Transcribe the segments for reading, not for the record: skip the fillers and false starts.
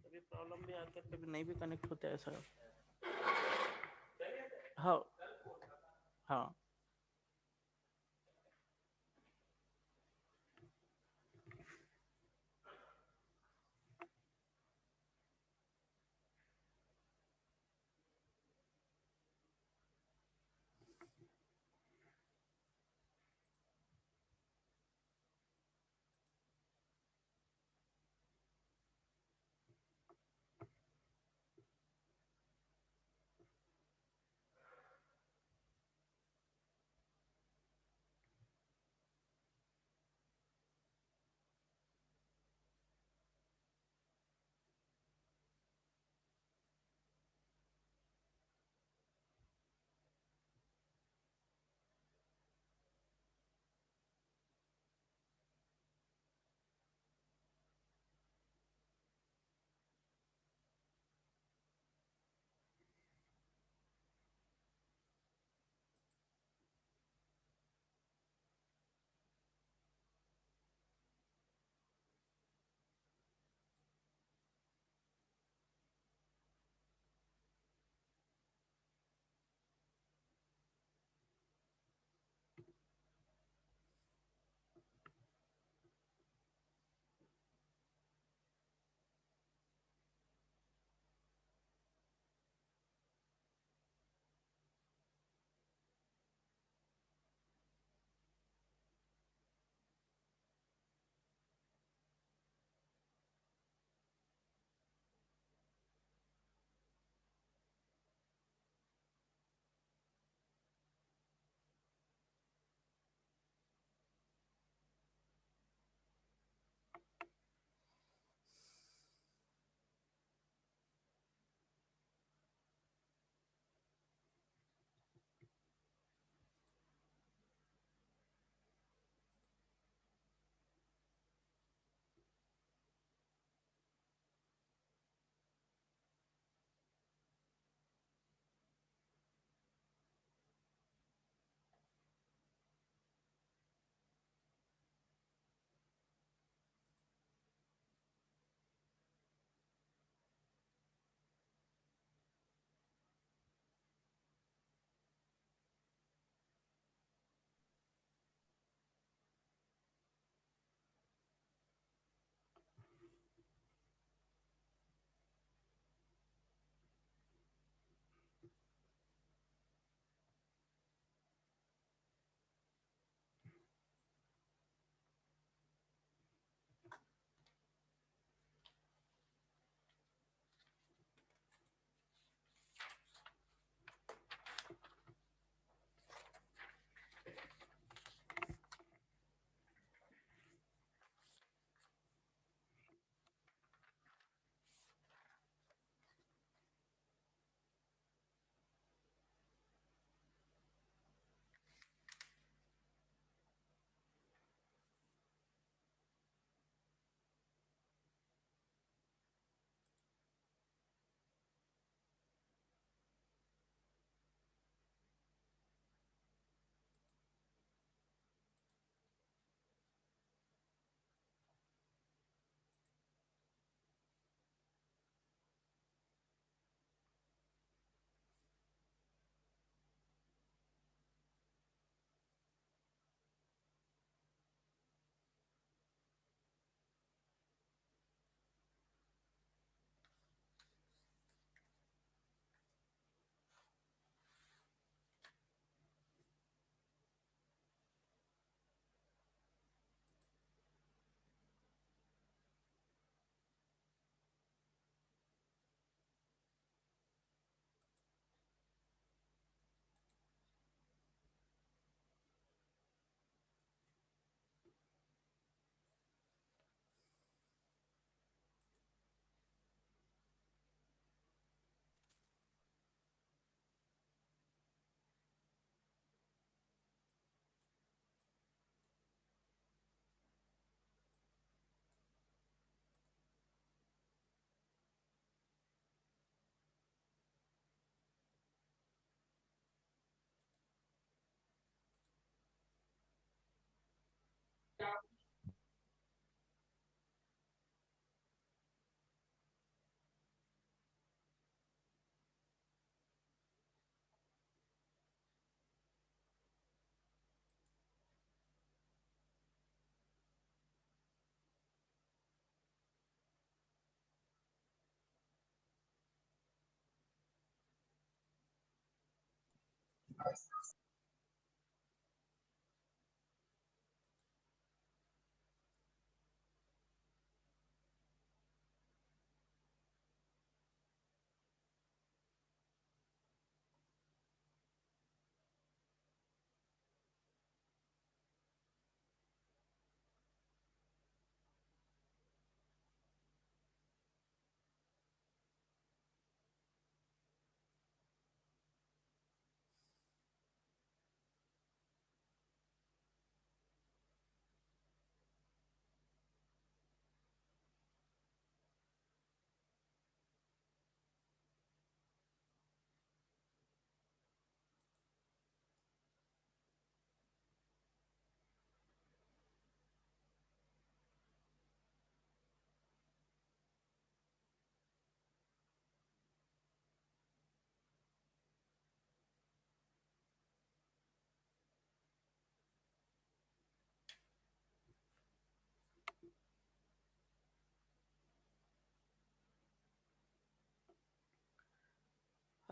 कभी प्रॉब्लम भी आते हैं, कभी नहीं भी कनेक्ट होते ऐसा। हाँ हाँ।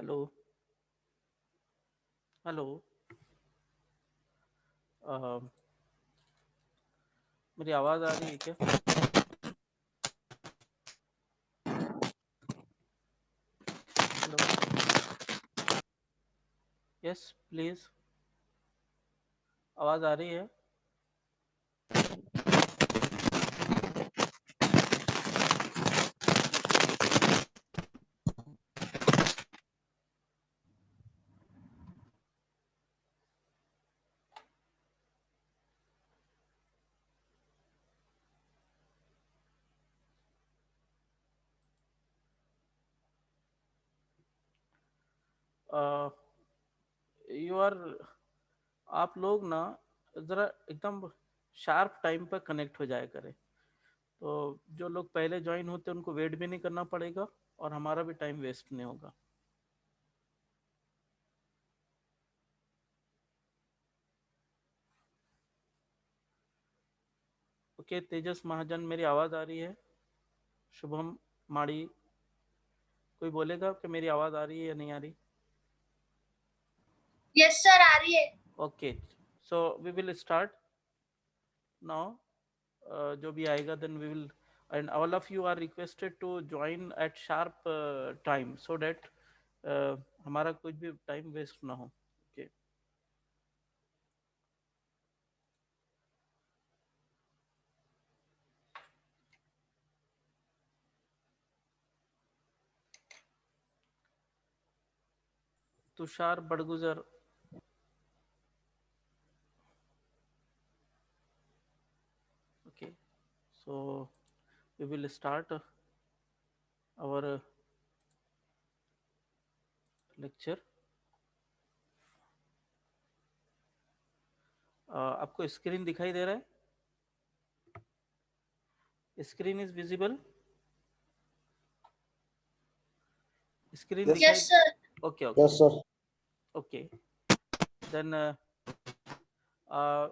Hello hello. अ, मेरी आवाज़ आ रही है क्या? हेलो। Yes please. आवाज़ आ रही है? यू आर आप लोग ना ज़रा एकदम शार्प टाइम पर कनेक्ट हो जाया करें, तो जो लोग पहले ज्वाइन होते हैं उनको वेट भी नहीं करना पड़ेगा और हमारा भी टाइम वेस्ट नहीं होगा। ओके, तेजस महाजन मेरी आवाज़ आ रही है? शुभम माड़ी, कोई बोलेगा कि मेरी आवाज़ आ रही है या नहीं आ रही? यस सर, आ रही है। Okay, so we will start now. जो भी आएगा then we will, and all of you are requested to join at sharp time so that हमारा कुछ भी टाइम वेस्ट ना हो। ओके, Tushar Badgujar. Okay, so we will start our lecture. आपको स्क्रीन दिखाई दे रहा है? Screen is visible? Screen Yes. दिखाई? Yes sir. Okay okay Yes, sir. Okay, then uh,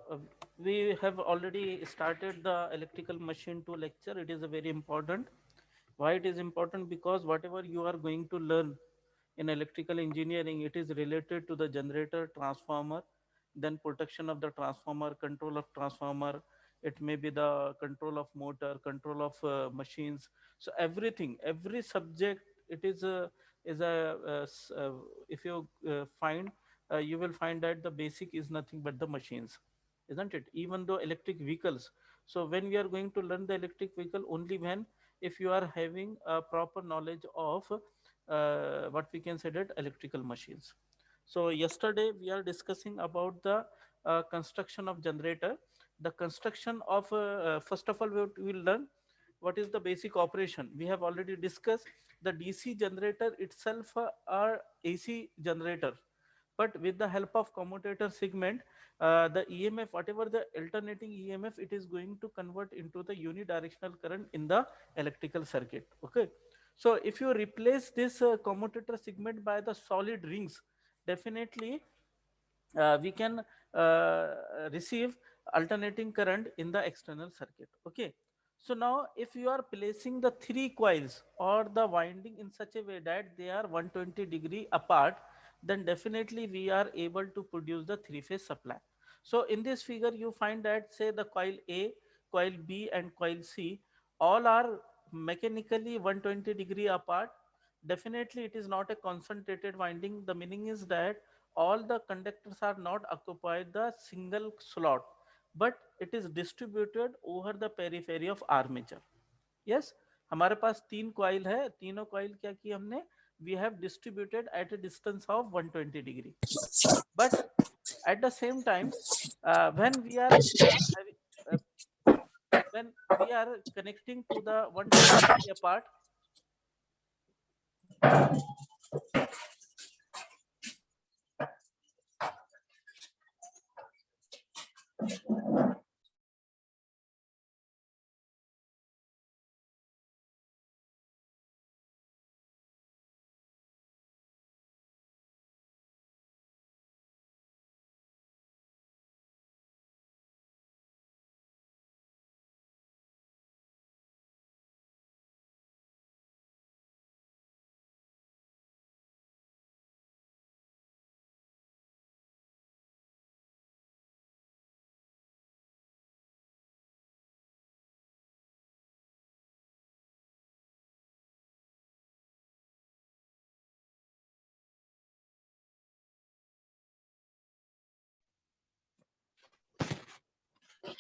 we have already started the electrical machine 2 lecture. It is a very important. Why it is important? Because whatever you are going to learn in electrical engineering, it is related to the generator, transformer, then protection of the transformer, control of transformer. It may be the control of motor, control of machines. So everything, every subject, it is if you find, you will find that the basic is nothing but the machines, isn't it? Even though electric vehicles. So when we are going to learn the electric vehicle, only when if you are having a proper knowledge of what we can say that electrical machines. So yesterday we are discussing about the construction of generator. The construction of first of all we will learn what is the basic operation. We have already discussed the DC generator itself or AC generator, but with the help of commutator segment, the EMF, whatever the alternating EMF, it is going to convert into the unidirectional current in the electrical circuit. Okay, so if you replace this commutator segment by the solid rings, definitely we can receive alternating current in the external circuit. Okay, so now if you are placing the three coils or the winding in such a way that they are 120 degree apart, then definitely we are able to produce the three phase supply. So in this figure you find that say the coil A, coil B and coil C all are mechanically 120 degree apart. Definitely it is not a concentrated winding. The meaning is that all the conductors are not occupied the single slot, but it is distributed over the periphery of armature. Yes, हमारे पास तीन coil है, तीनों coil क्या की हमने, we have distributed at a distance of 120 degree. But at the same time, when we are having, when we are connecting to the 120 degree apart,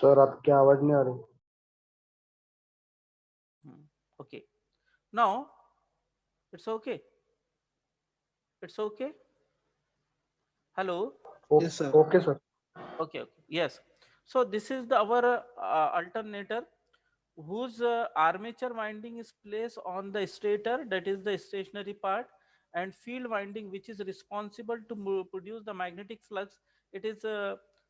sir आपकी आवाज नहीं आ रही। Okay. Now it's okay. It's okay. Hello. Yes, sir. Okay sir. Okay. Okay. Yes. So this is the our alternator whose armature winding is placed on the stator, that is the stationary part, and field winding which is responsible to produce the magnetic flux, it is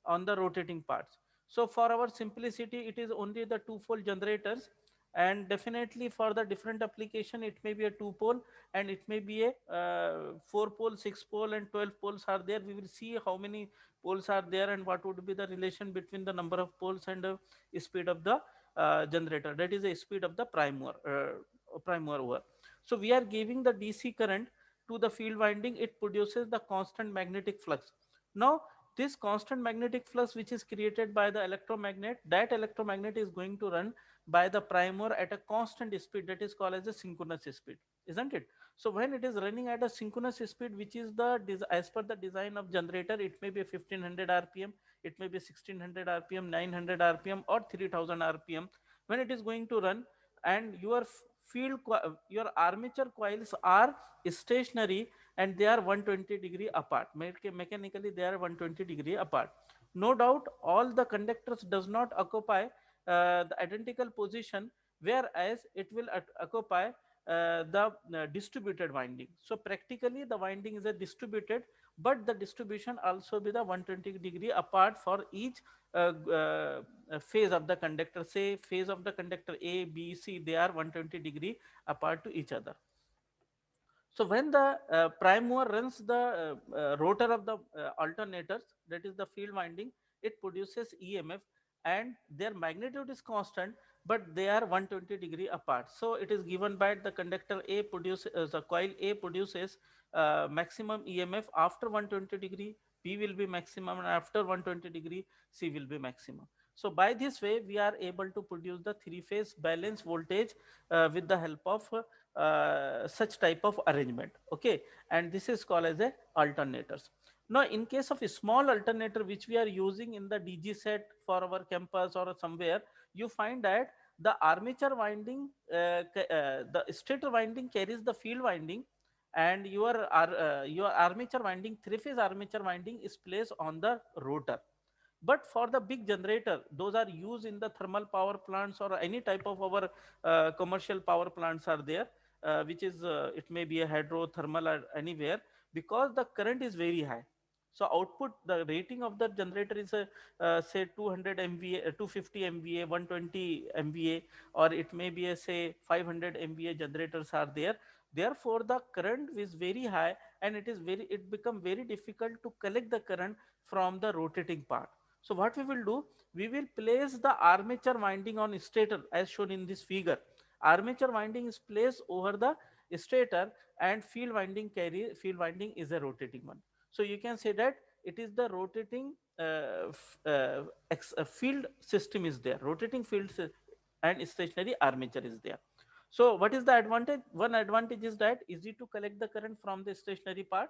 on the rotating parts. So for our simplicity it is only the two pole generators, and definitely for the different application it may be a two pole, and it may be a four pole, six pole, and 12 poles are there. We will see how many poles are there and what would be the relation between the number of poles and speed of the generator, that is the speed of the prime mover. So we are giving the DC current to the field winding, it produces the constant magnetic flux. Now this constant magnetic flux which is created by the electromagnet, that electromagnet is going to run by the prime mover at a constant speed, that is called as a synchronous speed, isn't it? So when it is running at a synchronous speed, which is the as per the design of generator, it may be 1500 rpm, it may be 1600 rpm, 900 rpm, or 3000 rpm. When it is going to run, and your your armature coils are stationary, and they are 120-degree apart, mechanically they are 120-degree apart. No doubt all the conductors does not occupy the identical position, whereas it will occupy the distributed winding. So practically the winding is a distributed, but the distribution also be the 120-degree apart for each phase of the conductor. Say phase of the conductor A, B, C, they are 120-degree apart to each other. So when the prime mover runs the rotor of the alternators, that is the field winding, it produces EMF, and their magnitude is constant, but they are 120-degree apart. So it is given by the conductor A produces, the coil A produces maximum EMF after 120-degree, B will be maximum, and after 120-degree, C will be maximum. So by this way, we are able to produce the three-phase balance voltage with the help of such type of arrangement. Okay, and this is called as a alternators. Now in case of a small alternator which we are using in the DG set for our campus or somewhere, you find that the armature winding, the stator winding carries the field winding, and your armature winding, three phase armature winding, is placed on the rotor. But for the big generator, those are used in the thermal power plants or any type of our commercial power plants are there, which is it may be a hydrothermal or anywhere, because the current is very high. So output, the rating of the generator is a say 200 MVA, 250 MVA, 120 MVA, or it may be a say 500 MVA generators are there. Therefore the current is very high, and it become very difficult to collect the current from the rotating part. So what we will do, we will place the armature winding on stator as shown in this figure. Armature winding is placed over the stator, and field winding is a rotating one. So you can say that it is the rotating field system is there, rotating and stationary armature is there. So what is the advantage? One advantage is that easy to collect the current from the stationary part.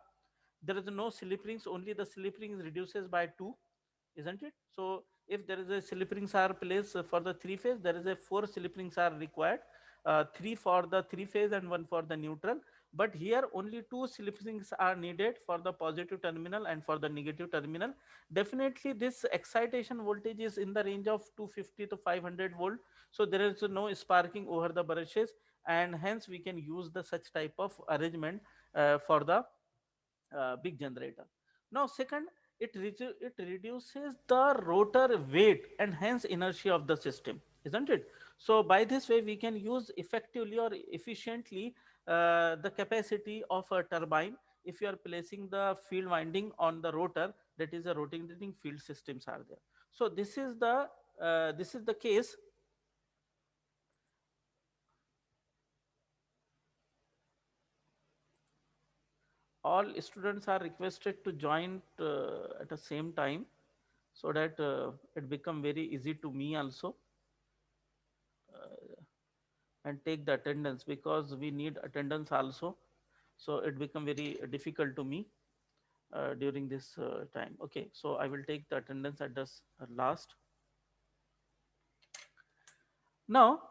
There is no slip rings, only the slip rings reduces by 2, isn't it? So if there is a slip rings are placed for the three phase, there is a 4 slip rings are required, three for the three phase and one for the neutral. But here only two slip rings are needed for the positive terminal and for the negative terminal. Definitely this excitation voltage is in the range of 250 to 500 volt. So there is no sparking over the brushes, and hence we can use the such type of arrangement for the big generator. Now second, it reduces the rotor weight and hence inertia of the system, isn't it? So by this way we can use effectively or efficiently the capacity of a turbine if you are placing the field winding on the rotor, that is a rotating field systems are there. So this is the case. All students are requested to join at the same time, so that it become very easy to me also, uh, and take the attendance, because we need attendance also. So it become very difficult to me during this time. Okay, so I will take the attendance at the last. Now,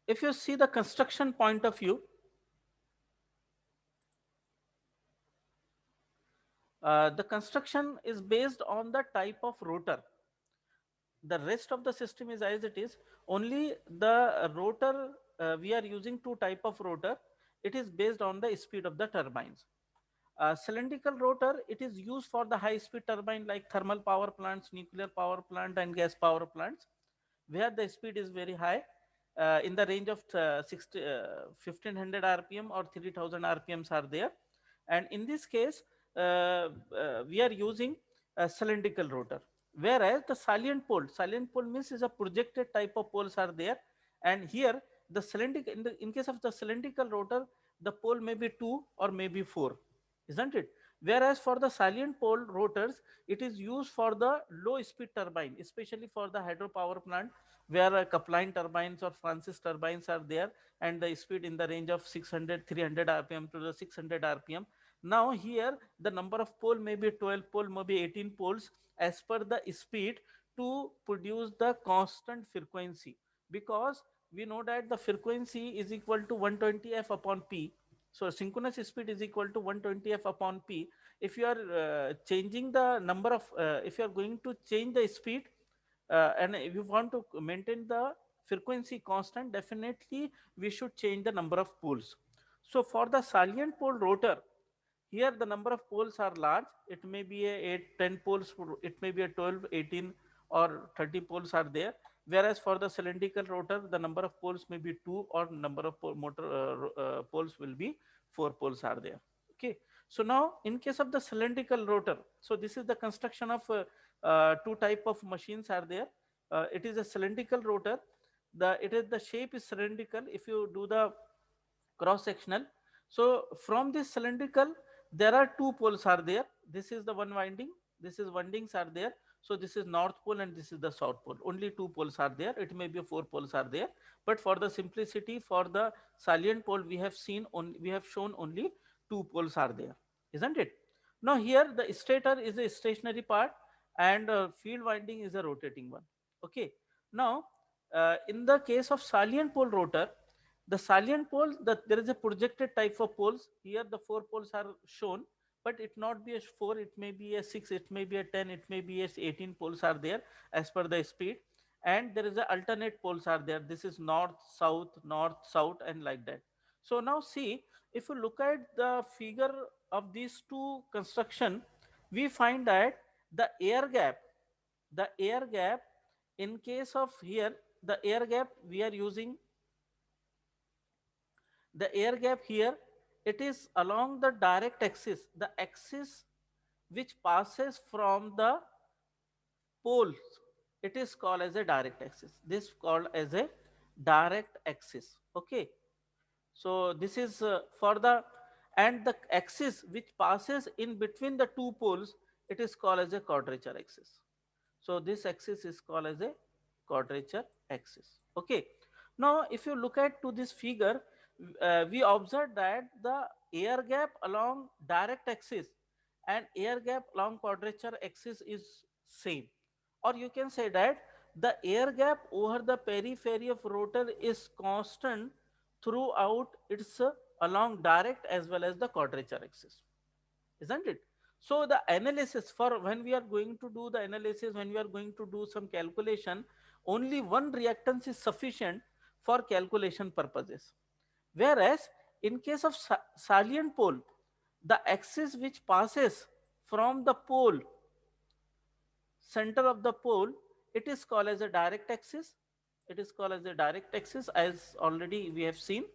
if you see the construction point of view, the construction is based on the type of rotor. The rest of the system is as it is, only the rotor, we are using two type of rotor. It is based on the speed of the turbines. Cylindrical rotor, it is used for the high speed turbine like thermal power plants, nuclear power plant and gas power plants, where the speed is very high, in the range of 1500 rpm or 3000 rpms are there. And in this case, we are using a cylindrical rotor. Whereas the salient pole means is a projected type of poles are there. And here the cylindrical, in case of the cylindrical rotor, the pole may be two or maybe four, isn't it? Whereas for the salient pole rotors, it is used for the low speed turbine, especially for the hydropower plant, where Kaplan turbines or Francis turbines are there, and the speed in the range of 600, 300 rpm to the 600 rpm. Now here the number of pole may be 12 pole, maybe 18 poles as per the speed to produce the constant frequency, because we know that the frequency is equal to 120 f upon p. So synchronous speed is equal to 120 f upon p. If you are changing the number of, if you are going to change the speed, and if you want to maintain the frequency constant, definitely we should change the number of poles. So for the salient pole rotor, here the number of poles are large. It may be a 8, 10 poles, it may be a 12, 18 or 30 poles are there. Whereas for the cylindrical rotor, the number of poles may be 2, or number of poles will be 4 poles are there. Okay. So now in case of the cylindrical rotor, so this is the construction of two type of machines are there. It is a cylindrical rotor. The shape is cylindrical. If you do the cross sectional, so from this cylindrical, there are two poles are there. This is the one winding, this is windings are there. So this is north pole and this is the south pole. Only two poles are there. It may be four poles are there, but for the simplicity, for the salient pole, we have seen on, we have shown only two poles are there, isn't it? Now here the stator is a stationary part, and field winding is a rotating one. Okay. Now in the case of salient pole rotor, the salient pole, there is a projected type of poles. Here the four poles are shown, but it not be a four, it may be a six, it may be a 10, it may be a 18 poles are there as per the speed. And there is a alternate poles are there. This is north, south, and like that. So now see, if you look at the figure of these two construction, we find that the air gap, the air gap in case of here, the air gap we are using, the air gap here, it is along the direct axis, the axis which passes from the poles, it is called as a direct axis. This called as a direct axis. Okay. So this is for the, and the axis which passes in between the two poles, it is called as a quadrature axis. So this axis is called as a quadrature axis. Okay. Now if you look at to this figure, we observe that the air gap along direct axis and air gap along quadrature axis is same. Or you can say that the air gap over the periphery of rotor is constant throughout its along direct as well as the quadrature axis, isn't it? So the analysis, for when we are going to do the analysis, when we are going to do some calculation, only one reactance is sufficient for calculation purposes. Whereas in case of salient pole, the axis which passes from the pole, center of the pole, it is called as a direct axis. It is called as a direct axis, as already we have seen.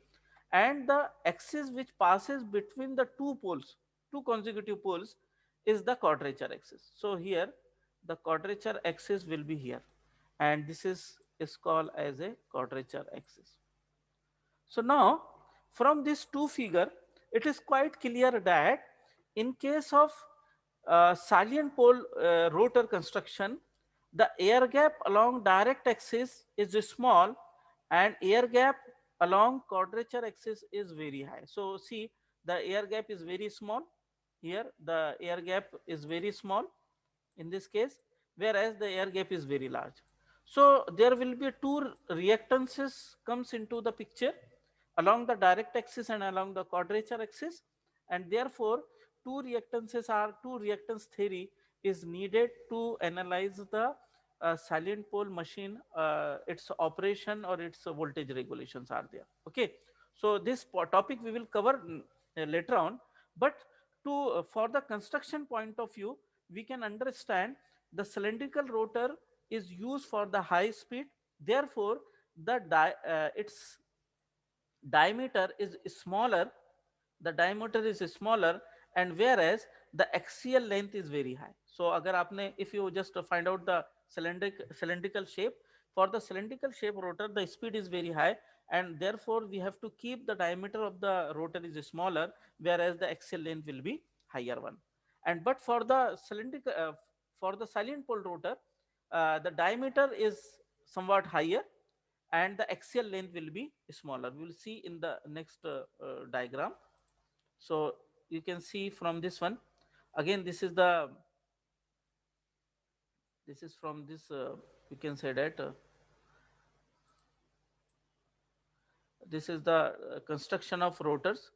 And the axis which passes between the two poles, two consecutive poles, is the quadrature axis. So here the quadrature axis will be here, and this is called as a quadrature axis. So now from this two figure, it is quite clear that in case of salient pole rotor construction, the air gap along direct axis is small and air gap along quadrature axis is very high. So see, the air gap is very small. Here the air gap is very small in this case, whereas the air gap is very large. So there will be two reactances comes into the picture along the direct axis and along the quadrature axis, and therefore two reactance theory is needed to analyze the silent pole machine, its operation or its voltage regulations are there. Okay, so this topic we will cover later on, but to for the construction point of view, we can understand the cylindrical rotor is used for the high speed, therefore its diameter is smaller, the diameter is smaller, and whereas the axial length is very high. So agar aapne, if you just find out the cylindrical shape, for the cylindrical shape rotor the speed is very high, and therefore we have to keep the diameter of the rotor is smaller, whereas the axial length will be higher one. And but for the cylindrical for the silent pole rotor, the diameter is somewhat higher and the axial length will be smaller. We will see in the next diagram. So you can see from this one, again this is from this you can say that this is the construction of rotors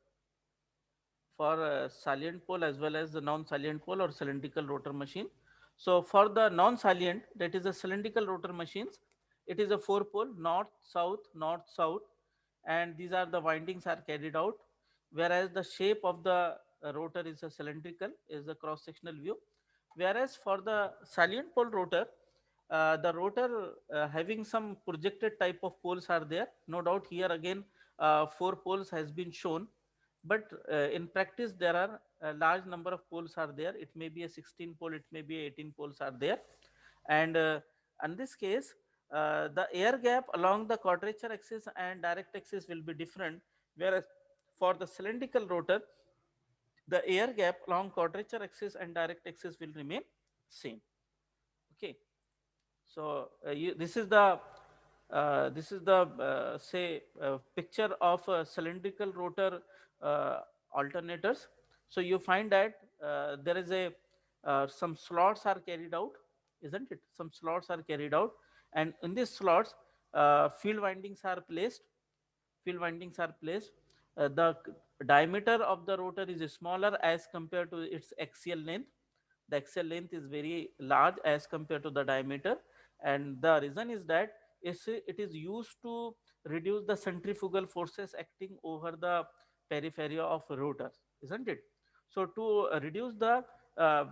for salient pole as well as the non-salient pole or cylindrical rotor machine. So for the non-salient, that is a cylindrical rotor machines, it is a four pole north south, and these are the windings are carried out, whereas the shape of the rotor is a cylindrical, is a cross sectional view. Whereas for the salient pole rotor, the rotor having some projected type of poles are there, no doubt here again four poles has been shown, but in practice there are a large number of poles are there, it may be a 16 pole, it may be 18 poles are there. And in this case the air gap along the quadrature axis and direct axis will be different, whereas for the cylindrical rotor the air gap along quadrature axis and direct axis will remain same. Okay, so this is the say picture of cylindrical rotor uh, alternators. So you find that there is a some slots are carried out, isn't it? Some slots are carried out, and in these slots field windings are placed. Field windings are placed. The diameter of the rotor is smaller as compared to its axial length. The axial length is very large as compared to the diameter, and the reason is that it is used to reduce the centrifugal forces acting over the periphery of rotors, isn't it? So to reduce the uh,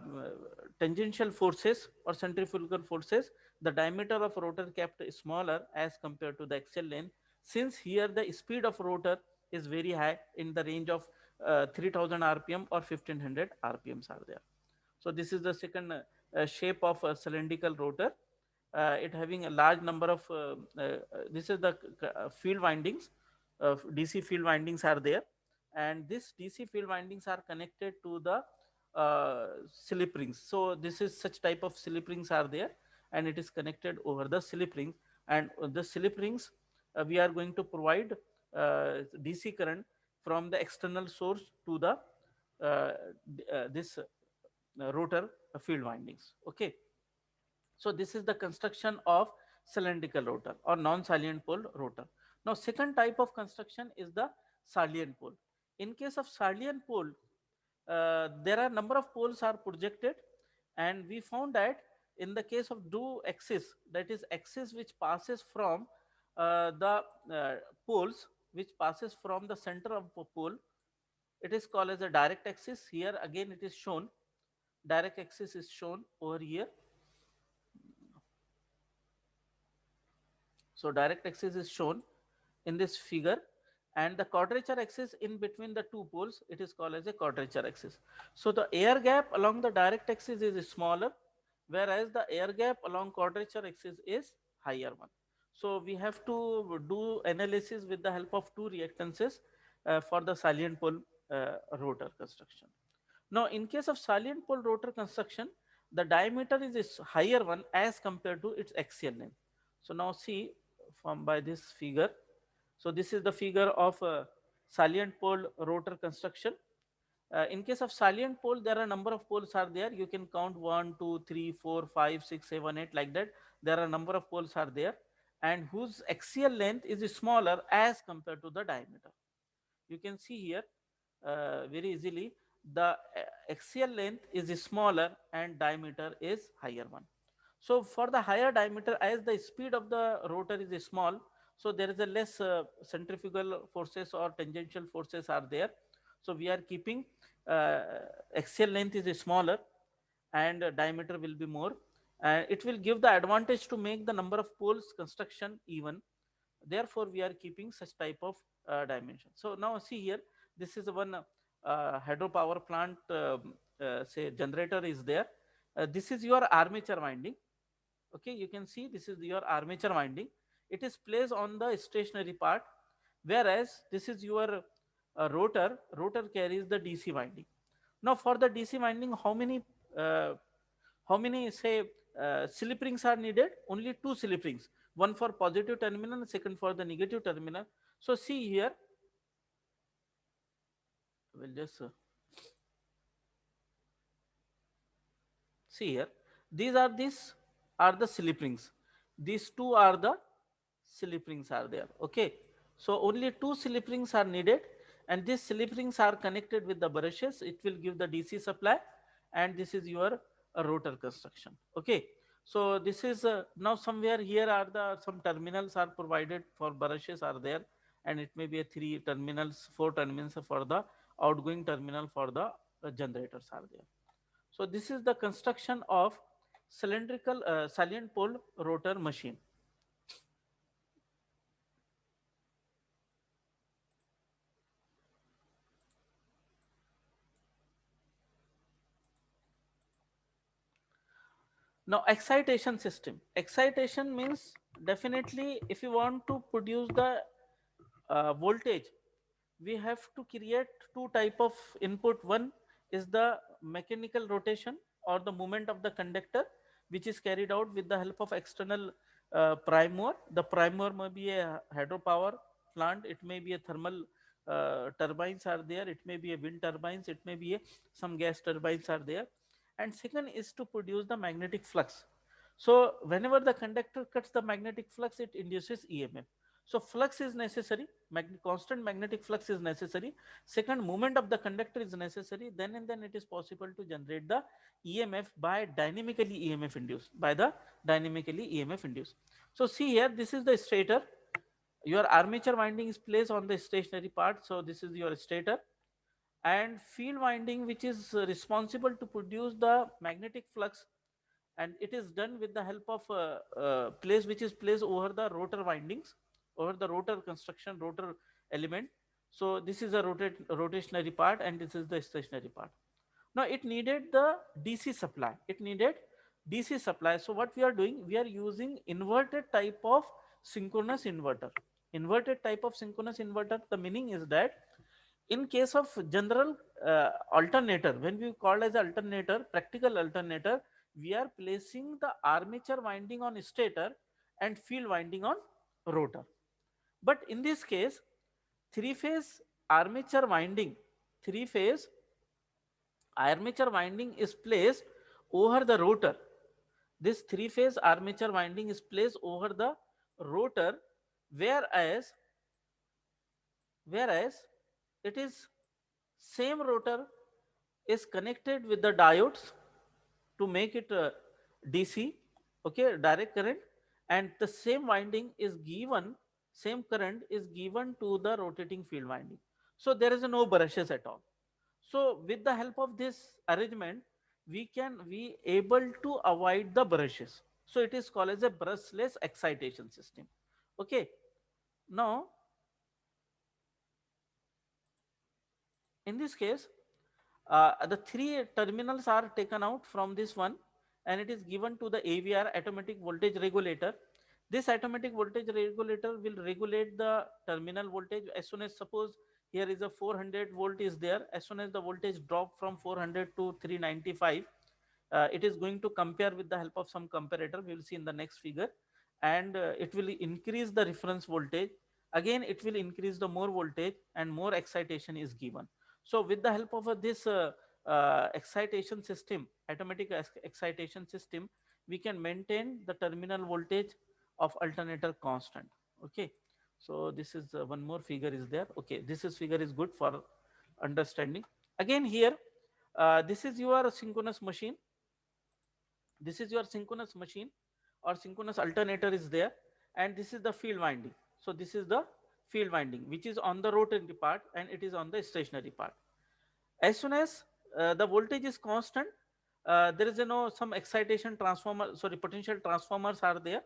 tangential forces or centrifugal forces, the diameter of rotor kept smaller as compared to the axial length, since here the speed of rotor is very high in the range of 3000 rpm or 1500 rpms are there. So this is the second shape of a cylindrical rotor. It having a large number of this is the field windings. DC field windings are there, and this DC field windings are connected to the slip rings. So this is such type of slip rings are there, and it is connected over the slip rings. And the slip rings we are going to provide DC current from the external source to the this rotor field windings. Okay, so this is the construction of cylindrical rotor or non-salient pole rotor. Now second type of construction is the salient pole. In case of salient pole, there are number of poles are projected, and we found that in the case of do axis, that is axis which passes from the poles, which passes from the center of a pole, it is called as a direct axis. Here again it is shown, direct axis is shown over here. So direct axis is shown in this figure, and the quadrature axis in between the two poles, it is called as a quadrature axis. So the air gap along the direct axis is smaller, whereas the air gap along quadrature axis is higher one. So we have to do analysis with the help of two reactances for the salient pole rotor construction. Now, in case of salient pole rotor construction, the diameter is higher one as compared to its axial length. So now see from by this figure. So this is the figure of salient pole rotor construction. In case of salient pole, there are number of poles are there. You can count 1, 2, 3, 4, 5, 6, 7, 8 like that. there are number of poles are there, and whose axial length is smaller as compared to the diameter. You can see here very easily the axial length is smaller and diameter is higher one. So for the higher diameter, as the speed of the rotor is small, so there is a less centrifugal forces or tangential forces are there. So we are keeping uh, axial length is smaller and diameter will be more. It will give the advantage to make the number of poles construction even. Therefore we are keeping such type of dimension. So now see here, this is one hydropower plant, say generator is there. This is your armature winding. Okay, you can see this is your armature winding. It is placed on the stationary part, whereas this is your rotor carries the DC winding. Now for the DC winding, uh, how many say slip rings are needed? Only two slip rings, one for positive terminal and second for the negative terminal. So see here, we'll just see here, these are the slip rings, these two are the slip rings are there. Okay, so only two slip rings are needed, and these slip rings are connected with the brushes. It will give the DC supply, and this is your rotor construction. Okay, so this is now somewhere here are the some terminals are provided for brushes are there, and it may be a three terminals, four terminals for the outgoing terminal for the generators are there. So this is the construction of cylindrical salient pole rotor machine. Now excitation system. Excitation means definitely if you want to produce the voltage, we have to create two type of input. One is the mechanical rotation or the movement of the conductor, which is carried out with the help of external prime mover. The prime mover may be a hydropower plant, it may be a thermal turbines are there, it may be a wind turbines, it may be some gas turbines are there. And second is to produce the magnetic flux. So whenever the conductor cuts the magnetic flux, it induces EMF. So flux is necessary, constant magnetic flux is necessary. Second, movement of the conductor is necessary. Then and then it is possible to generate the EMF by dynamically EMF induced, by the dynamically EMF induced. So see here, this is the stator. Your armature winding is placed on the stationary part. So this is your stator, and field winding, which is responsible to produce the magnetic flux, and it is done with the help of place which is placed over the rotor windings, over the rotor construction, rotor element. So this is a rotationary part, and this is the stationary part. Now it needed the DC supply, it needed DC supply. So what we are doing, we are using inverted type of synchronous inverter. Inverted type of synchronous inverter, the meaning is that in case of general alternator, when we call as alternator, practical alternator, we are placing the armature winding on stator and field winding on rotor. But in this case, three phase armature winding, three phase armature winding is placed over the rotor. This three phase armature winding is placed over the rotor, whereas whereas it is same rotor is connected with the diodes to make it DC, okay, direct current, and the same winding is given, same current is given to the rotating field winding. So there is no brushes at all. So with the help of this arrangement, we able to avoid the brushes. So it is called as a brushless excitation system. Okay. Now in this case, the three terminals are taken out from this one, and it is given to the AVR, automatic voltage regulator. This automatic voltage regulator will regulate the terminal voltage. As soon as, suppose here is a 400 volt is there, as soon as the voltage drop from 400 to 395, it is going to compare with the help of some comparator, we will see in the next figure, and it will increase the reference voltage. Again it will increase the more voltage, and more excitation is given. So with the help of this excitation system, automatic excitation system, we can maintain the terminal voltage of alternator constant. Okay, so this is one more figure is there. Okay, this is figure is good for understanding. Again here, this is your synchronous machine. This is your synchronous machine or synchronous alternator is there, and this is the field winding. So this is the field winding which is on the rotary part and it is on the stationary part. As soon as the voltage is constant, there is some excitation transformer, sorry, potential transformers are there,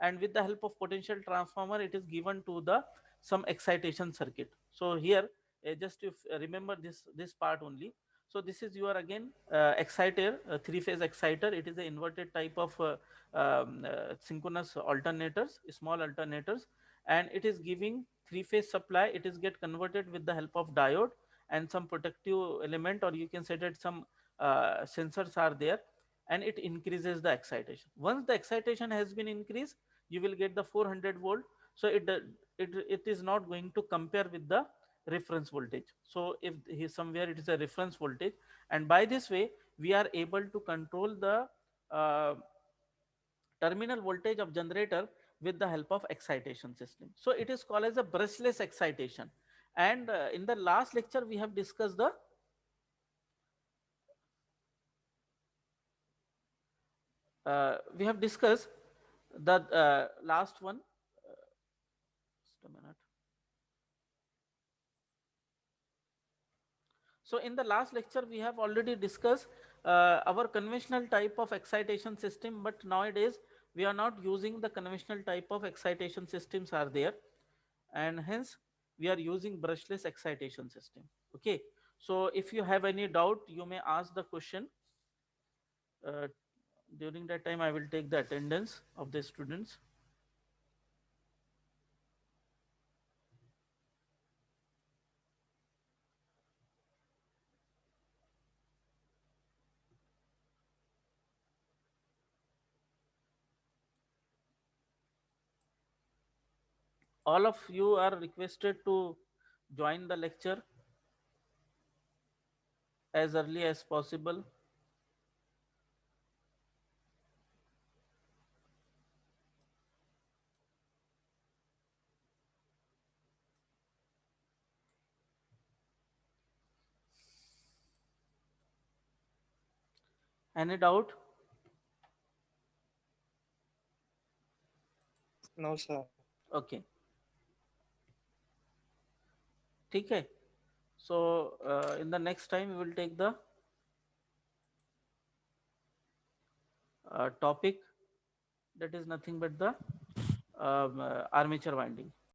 and with the help of potential transformer it is given to the some excitation circuit. So here, just to remember this part only. So this is your again exciter, three phase exciter. It is an inverted type of synchronous alternators, small alternators, and it is giving three phase supply. It is get converted with the help of diode and some protective element, or you can say that some sensors are there, and it increases the excitation. Once the excitation has been increased, you will get the 400 volt. So it is not going to compare with the reference voltage. So if somewhere it is a reference voltage, and by this way we are able to control the uh, terminal voltage of generator with the help of excitation system. So it is called as a brushless excitation. And in the last lecture we have discussed the we have discussed the last one. Just a minute. So in the last lecture, we have already discussed our conventional type of excitation system, but nowadays we are not using the conventional type of excitation systems are there, and hence we are using brushless excitation system. Okay. So if you have any doubt, you may ask the question. Uh, During that time, I will take the attendance of the students. All of you are requested to join the lecture as early as possible. Any doubt? No, sir. Okay. ठीक है. So in the next time we will take the topic that is nothing but the armature winding.